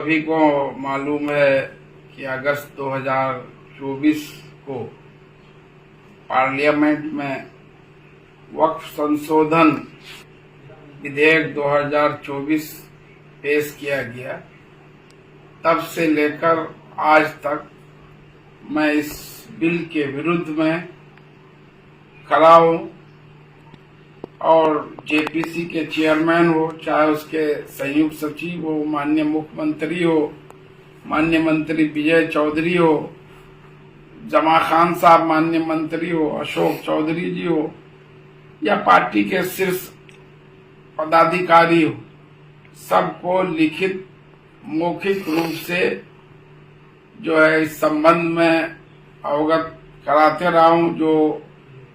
सभी को मालूम है कि अगस्त 2024 को पार्लियामेंट में वक्फ संशोधन विधेयक 2024 पेश किया गया। तब से लेकर आज तक मैं इस बिल के विरुद्ध में खड़ा हूं और जेपीसी के चेयरमैन हो, चाहे उसके संयुक्त सचिव हो, माननीय मुख्यमंत्री हो, माननीय मंत्री विजय चौधरी हो, जमा खान साहब माननीय मंत्री हो, अशोक चौधरी जी हो, या पार्टी के शीर्ष पदाधिकारी हो, सबको लिखित मौखिक रूप से जो है इस संबंध में अवगत कराते रहा हूं, जो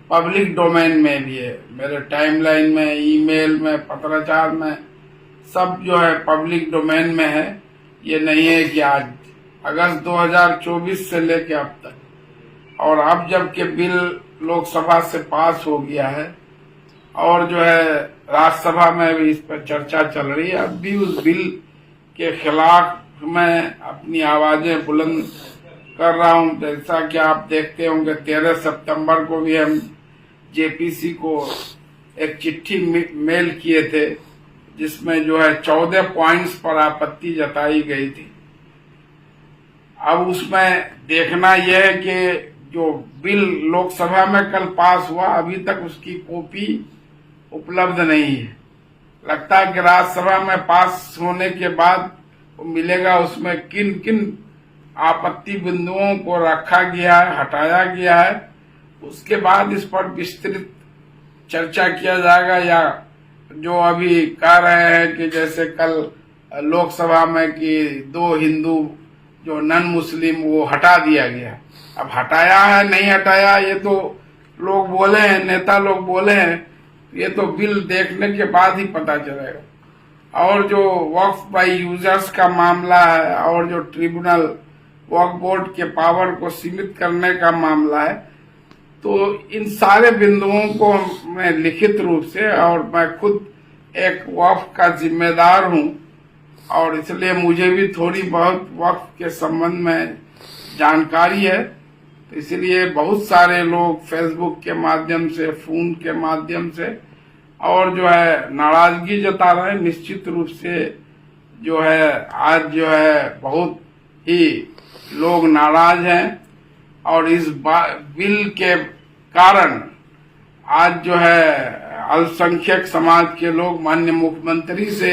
पब्लिक डोमेन में भी है। मेरे टाइमलाइन में, ईमेल में, पत्राचार में सब जो है पब्लिक डोमेन में है। ये नहीं है कि आज अगस्त 2024 से लेके अब तक, और अब जबकि बिल लोकसभा से पास हो गया है और जो है राज्यसभा में भी इस पर चर्चा चल रही है, अब भी उस बिल के खिलाफ मैं अपनी आवाजें बुलंद कर रहा हूं। जैसा कि आप देखते होंगे 13 सितंबर को भी हम जेपीसी को एक चिट्ठी मेल किए थे, जिसमें जो है 14 पॉइंट्स पर आपत्ति जताई गई थी। अब उसमें देखना यह है कि जो बिल लोकसभा में कल पास हुआ, अभी तक उसकी कॉपी उपलब्ध नहीं है। लगता है कि राज्यसभा में पास होने के बाद वो मिलेगा, उसमें किन किन आपत्ति बिंदुओं को रखा गया है, हटाया गया है, उसके बाद इस पर विस्तृत चर्चा किया जाएगा। या जो अभी कह रहे हैं कि जैसे कल लोकसभा में कि 2 हिंदू जो नॉन मुस्लिम वो हटा दिया गया, अब हटाया है नहीं हटाया ये तो लोग बोले हैं, नेता लोग बोले हैं, ये तो बिल देखने के बाद ही पता चलेगा। और जो वक्फ बाय यूजर्स का मामला है और जो ट्रिब्यूनल वक्फ बोर्ड के पावर को सीमित करने का मामला है, तो इन सारे बिंदुओं को मैं लिखित रूप से, और मैं खुद एक वक्फ का जिम्मेदार हूं और इसलिए मुझे भी थोड़ी बहुत वक्फ के संबंध में जानकारी है, तो इसलिए बहुत सारे लोग फेसबुक के माध्यम से, फोन के माध्यम से और जो है नाराजगी जता रहे हैं। निश्चित रूप से जो है आज जो है बहुत ही लोग नाराज हैं और इस बिल के कारण आज जो है अल्पसंख्यक समाज के लोग माननीय मुख्यमंत्री से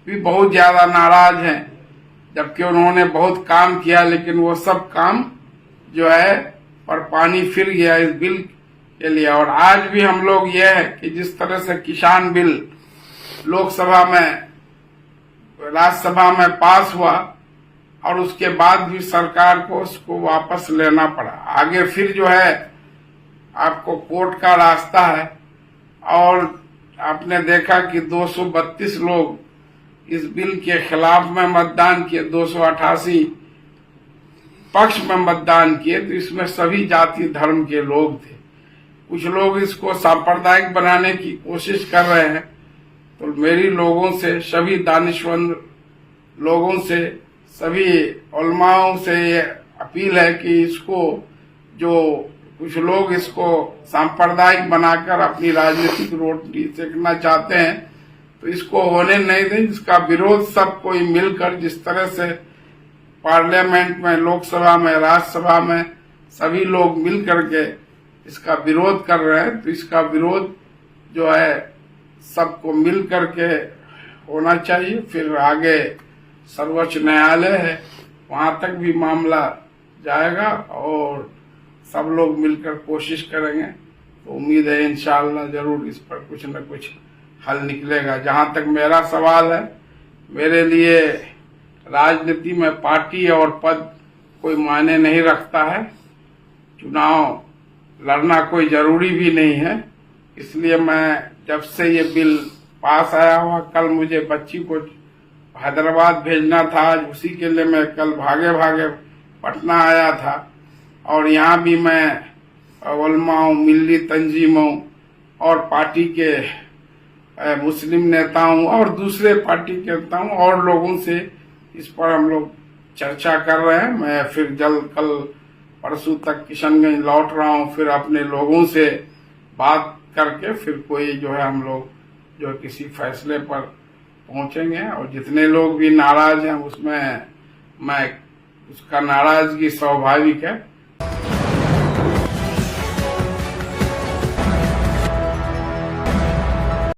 भी बहुत ज्यादा नाराज हैं, जबकि उन्होंने बहुत काम किया, लेकिन वो सब काम जो है पर पानी फिर गया इस बिल के लिए। और आज भी हम लोग ये है कि जिस तरह से किसान बिल लोकसभा में, राज्यसभा में पास हुआ और उसके बाद भी सरकार को उसको वापस लेना पड़ा, आगे फिर जो है आपको कोर्ट का रास्ता है। और आपने देखा कि 232 लोग इस बिल के खिलाफ में मतदान किए, 288 पक्ष में मतदान किए, तो इसमें सभी जाति धर्म के लोग थे। कुछ लोग इसको सांप्रदायिक बनाने की कोशिश कर रहे हैं, तो मेरी लोगों से, सभी दानिशमंद लोगों से, सभी उलमाओं से अपील है कि इसको, जो कुछ लोग इसको सांप्रदायिक बनाकर अपनी राजनीतिक रोटी सेकना चाहते हैं, तो इसको होने नहीं दें। इसका विरोध सब कोई मिलकर, जिस तरह से पार्लियामेंट में, लोकसभा में, राज्यसभा में सभी लोग मिल करके इसका विरोध कर रहे हैं, तो इसका विरोध जो है सबको मिल करके होना चाहिए। फिर आगे सर्वोच्च न्यायालय है, वहां तक भी मामला जाएगा और सब लोग मिलकर कोशिश करेंगे, तो उम्मीद है इंशाअल्लाह जरूर इस पर कुछ न कुछ हल निकलेगा। जहां तक मेरा सवाल है, मेरे लिए राजनीति में पार्टी और पद कोई मायने नहीं रखता है, चुनाव लड़ना कोई जरूरी भी नहीं है। इसलिए मैं जब से ये बिल पास आया हुआ, कल मुझे बच्ची को हैदराबाद भेजना था, आज उसी के लिए मैं कल भागे भागे पटना आया था। और यहाँ भी मैं उलमाओं, मिल्ली तंजीमों और पार्टी के मुस्लिम नेताओं और दूसरे पार्टी के नेताओं और लोगों से इस पर हम लोग चर्चा कर रहे हैं। मैं फिर जल्द कल परसों तक किशनगंज लौट रहा हूं, फिर अपने लोगों से बात करके फिर कोई जो है हम लोग जो है किसी फैसले पर पहुंचेंगे। और जितने लोग भी नाराज हैं उसमें मैं उसका नाराजगी स्वाभाविक है,